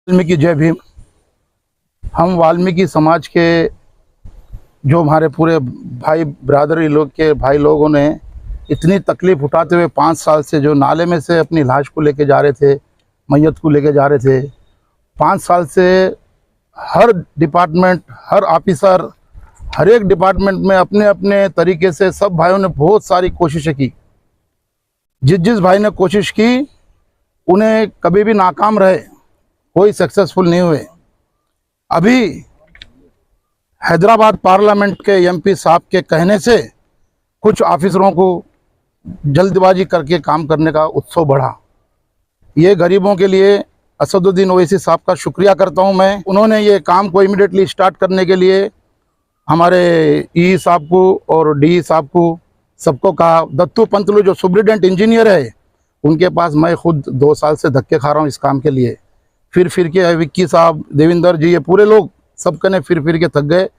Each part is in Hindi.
वाल्मीकि जय भीम। हम वाल्मीकि समाज के जो हमारे पूरे भाई ब्रादरी लोग के भाई लोगों ने इतनी तकलीफ़ उठाते हुए 5 साल से जो नाले में से अपनी लाश को लेके जा रहे थे, मैयत को लेके जा रहे थे, 5 साल से हर डिपार्टमेंट, हर ऑफिसर, हर एक डिपार्टमेंट में अपने अपने तरीके से सब भाइयों ने बहुत सारी कोशिशें की। जिस भाई ने कोशिश की उन्हें कभी भी नाकाम रहे, कोई सक्सेसफुल नहीं हुए। अभी हैदराबाद पार्लियामेंट के एमपी साहब के कहने से कुछ ऑफिसरों को जल्दबाजी करके काम करने का उत्सव बढ़ा। ये गरीबों के लिए असदुद्दीन ओवैसी साहब का शुक्रिया करता हूं मैं। उन्होंने ये काम को इमीडिएटली स्टार्ट करने के लिए हमारे ई साहब को और डी साहब को सबको कहा। दत्तू पंतलू जो सुप्रिटेंडेंट इंजीनियर है, उनके पास मैं खुद 2 साल से धक्के खा रहा हूँ इस काम के लिए। फिर के विक्की साहब, देविंदर जी, ये पूरे लोग सबके ने फिर के थक गए,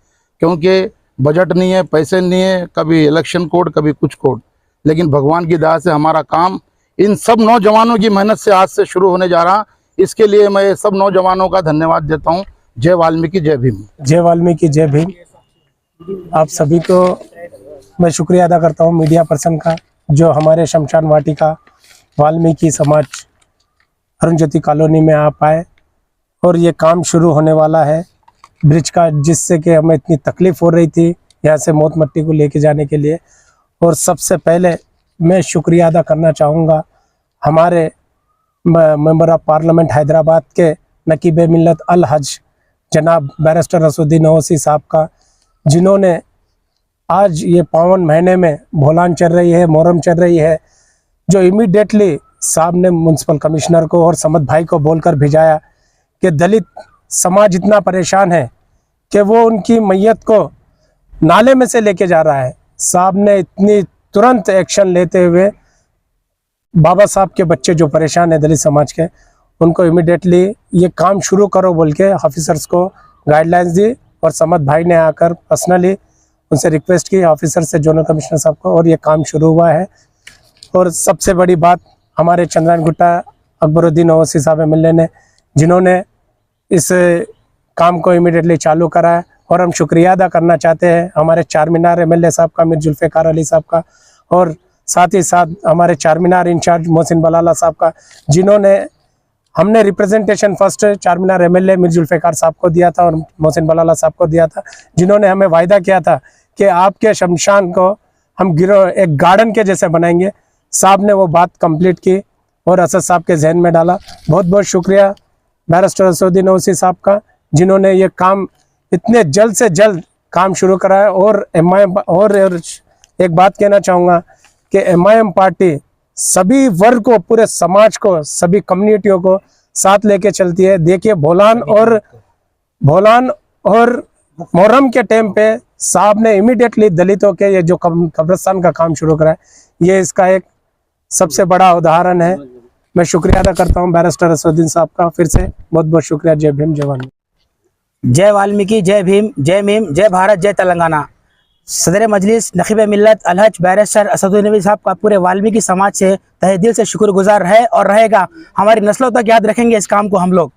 क्योंकि बजट नहीं है, पैसे नहीं है, कभी इलेक्शन कोड, कभी कुछ कोड। लेकिन भगवान की दया से हमारा काम इन सब नौजवानों की मेहनत से आज से शुरू होने जा रहा। इसके लिए मैं सब नौजवानों का धन्यवाद देता हूँ। जय वाल्मीकि जय भीम। जय वाल्मीकि जय भीम। आप सभी को मैं शुक्रिया अदा करता हूँ, मीडिया पर्सन का, जो हमारे शमशान वाटिका वाल्मीकि समाज अरुण ज्योति कॉलोनी में आप आए और ये काम शुरू होने वाला है ब्रिज का, जिससे कि हमें इतनी तकलीफ़ हो रही थी यहाँ से मौत मट्टी को लेके जाने के लिए। और सबसे पहले मैं शुक्रिया अदा करना चाहूँगा हमारे मेंबर ऑफ पार्लियामेंट हैदराबाद के नकीब मिल्लत अल हज जनाब बैरिस्टर असदुद्दीन ओवैसी साहब का, जिन्होंने आज ये पावन महीने में भोलान चल रही है, मोहर्रम चल रही है, जो इमीडिएटली साहब ने म्यूनसिपल कमिश्नर को और समद भाई को बोलकर भिजाया कि दलित समाज इतना परेशान है कि वो उनकी मैयत को नाले में से लेके जा रहा है। साहब ने इतनी तुरंत एक्शन लेते हुए बाबा साहब के बच्चे जो परेशान है दलित समाज के, उनको इमीडिएटली ये काम शुरू करो बोल के ऑफिसर्स को गाइडलाइंस दी। और समद भाई ने आकर पर्सनली उनसे रिक्वेस्ट की ऑफिसर से, जोनल कमिश्नर साहब को, और ये काम शुरू हुआ है। और सबसे बड़ी बात हमारे चंद्रायन गुट्टा अकबरुद्दीन ओवैसी साहब एमएलए ने, जिन्होंने इस काम को इमीडिएटली चालू करा है। और हम शुक्रिया अदा करना चाहते हैं हमारे चारमीनार एमएलए साहब का, मीर जुल्फ़िकार अली साहब का, और साथ ही साथ हमारे चारमीनार इंचार्ज मोहसिन बलाला साहब का, जिन्होंने, हमने representation first Charminar MLA Mir Zulfikar साहब को दिया था और मोहसिन बलाला साहब को दिया था, जिन्होंने हमें वायदा किया था कि आपके शमशान को हम एक गार्डन के जैसे बनाएंगे। साहब ने वो बात कंप्लीट की और असद साहब के जहन में डाला। बहुत बहुत शुक्रिया बैरिस्टर असदुद्दीन ओवैसी साहब का, जिन्होंने ये काम इतने जल्द से जल्द काम शुरू कराया। और और एक बात कहना चाहूँगा कि MIM पार्टी सभी वर्ग को, पूरे समाज को, सभी कम्युनिटियों को साथ लेके चलती है। देखिए भोलान और मोहर्रम के टाइम पे साहब ने इमीडिएटली दलितों के ये जो कब्रिस्तान का काम शुरू करा है, ये इसका एक सबसे बड़ा उदाहरण है। मैं शुक्रिया अदा करता हूँ बैरिस्टर असदुद्दीन साहब का। फिर से बहुत बहुत शुक्रिया। जय भीम, जय वाल्मीकि। जय वाल्मीकि जय भीम, जय मीम, जय भारत, जय तेलंगाना। सदर मजलिस नकीब मिल्लत अल हज बैरिस्टर असदुद्दीन ओवैसी साहब का पूरे वाल्मीकि समाज से तहे दिल से शुक्रगुजार है और रहेगा। हमारी नस्लों तक याद रखेंगे इस काम को हम लोग।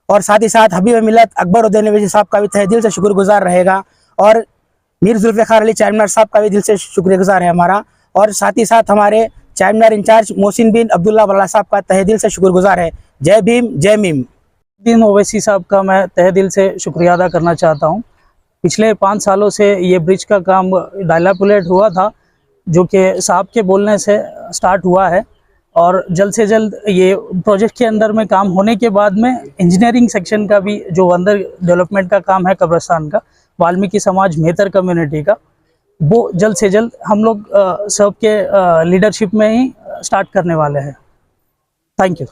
और साथ ही साथ हबीब मिल्लत अकबरुद्दीन ओवैसी साहब का भी तहे दिल से शुक्रगुजार रहेगा। और मीर जुल्फ़िकार अली चारमीनार साहब का भी दिल से शुक्रगुजार है हमारा। और साथ ही साथ हमारे चारमीनार इंचार्ज मोहसिन बिन अब्दुल्ला बल्ला साहब का तहे दिल से शुक्रगुजार है। जय भीम, जय मीम। दिन ओवैसी साहब का मैं तहे दिल से शुक्रिया अदा करना चाहता हूं। पिछले 5 सालों से ये ब्रिज का काम डायलापुलेट हुआ था, जो कि साहब के बोलने से स्टार्ट हुआ है। और जल्द से जल्द ये प्रोजेक्ट के अंदर में काम होने के बाद में इंजीनियरिंग सेक्शन का भी जो अंदर डेवलपमेंट का काम है कब्रिस्तान का, वाल्मीकि समाज मेहतर कम्युनिटी का, वो जल्द से जल्द हम लोग सबके लीडरशिप में ही स्टार्ट करने वाले हैं। Thank you.